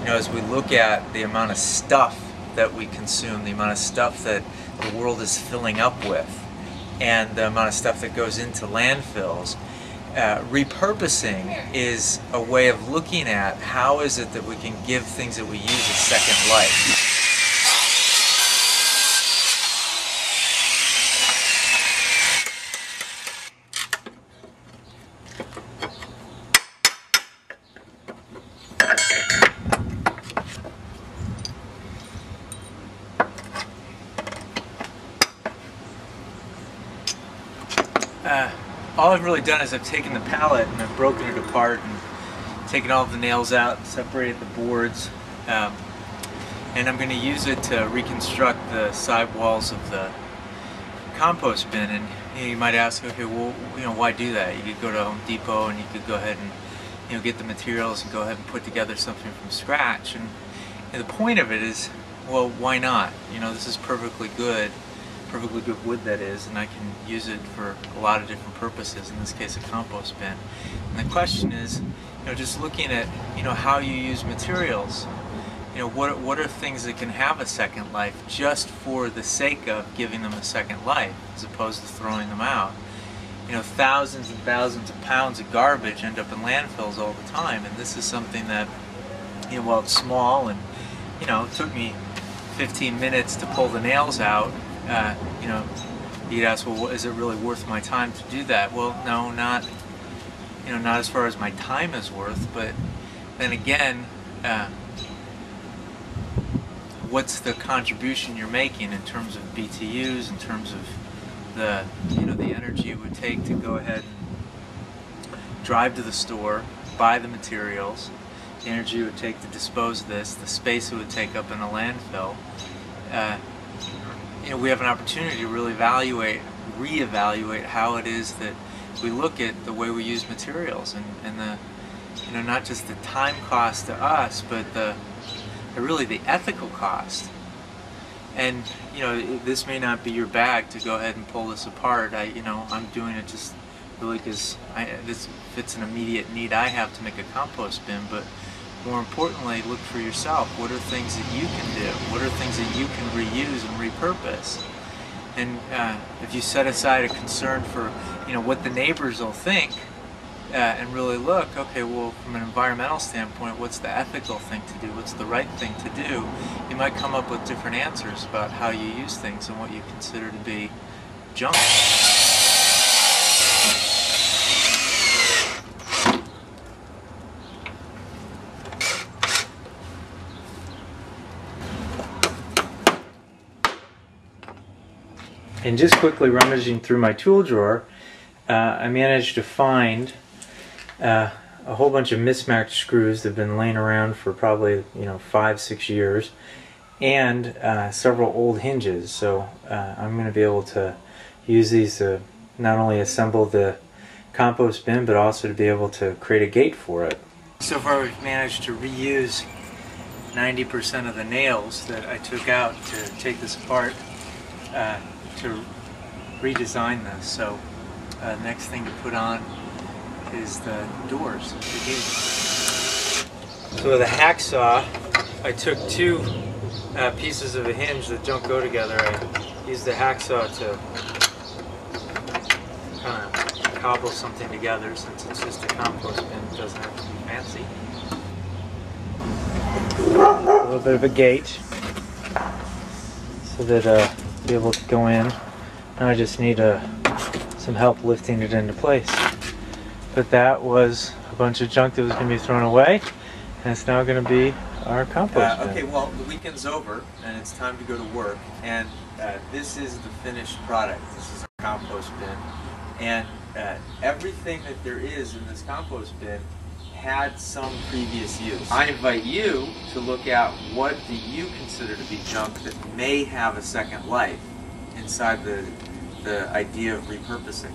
as we look at the amount of stuff that we consume, the amount of stuff that the world is filling up with, and the amount of stuff that goes into landfills, repurposing is a way of looking at how is it that we can give things that we use a second life. All I've really done is I've taken the pallet and I've broken it apart and taken all of the nails out, separated the boards, and I'm going to use it to reconstruct the side walls of the compost bin. And you might ask, okay, well, why do that? You could go to Home Depot and you could go ahead and get the materials and go ahead and put together something from scratch. And the point of it is, well, why not? This is perfectly good wood, that is, and I can use it for a lot of different purposes, in this case a compost bin. And the question is, just looking at how you use materials, what are things that can have a second life just for the sake of giving them a second life, as opposed to throwing them out. Thousands and thousands of pounds of garbage end up in landfills all the time, and this is something that, while it's small and it took me 15 minutes to pull the nails out, you'd ask, well, is it really worth my time to do that? Well, no, not as far as my time is worth, but then again, what's the contribution you're making in terms of BTUs, in terms of the energy it would take to go ahead and drive to the store, buy the materials, the energy it would take to dispose of this, the space it would take up in a landfill. We have an opportunity to really reevaluate how it is that we look at the way we use materials, and the not just the time cost to us, but really the ethical cost. And this may not be your bag to go ahead and pull this apart. I'm doing it just really because this fits an immediate need I have to make a compost bin, but more importantly, look for yourself. What are things that you can do? What are things that you can reuse and repurpose? And if you set aside a concern for what the neighbors will think, and really look, okay, well, from an environmental standpoint, what's the ethical thing to do? What's the right thing to do? You might come up with different answers about how you use things and what you consider to be junk. And just quickly rummaging through my tool drawer, I managed to find a whole bunch of mismatched screws that have been laying around for probably 5-6 years, and several old hinges. So I'm going to be able to use these to not only assemble the compost bin, but also to be able to create a gate for it. So far we've managed to reuse 90% of the nails that I took out to take this apart, to redesign this. So next thing to put on is the doors, the gates. So with a hacksaw, I took two pieces of a hinge that don't go together. I used the hacksaw to kind of cobble something together, since it's just a compost bin. It doesn't have to be fancy. A little bit of a gate so that I'll be able to go in. Now I just need some help lifting it into place. But that was a bunch of junk that was going to be thrown away, and it's now going to be our compost bin. Okay, well, the weekend's over and it's time to go to work, and this is the finished product. This is our compost bin, and everything that there is in this compost bin had some previous use. I invite you to look at what do you consider to be junk that may have a second life inside the idea of repurposing.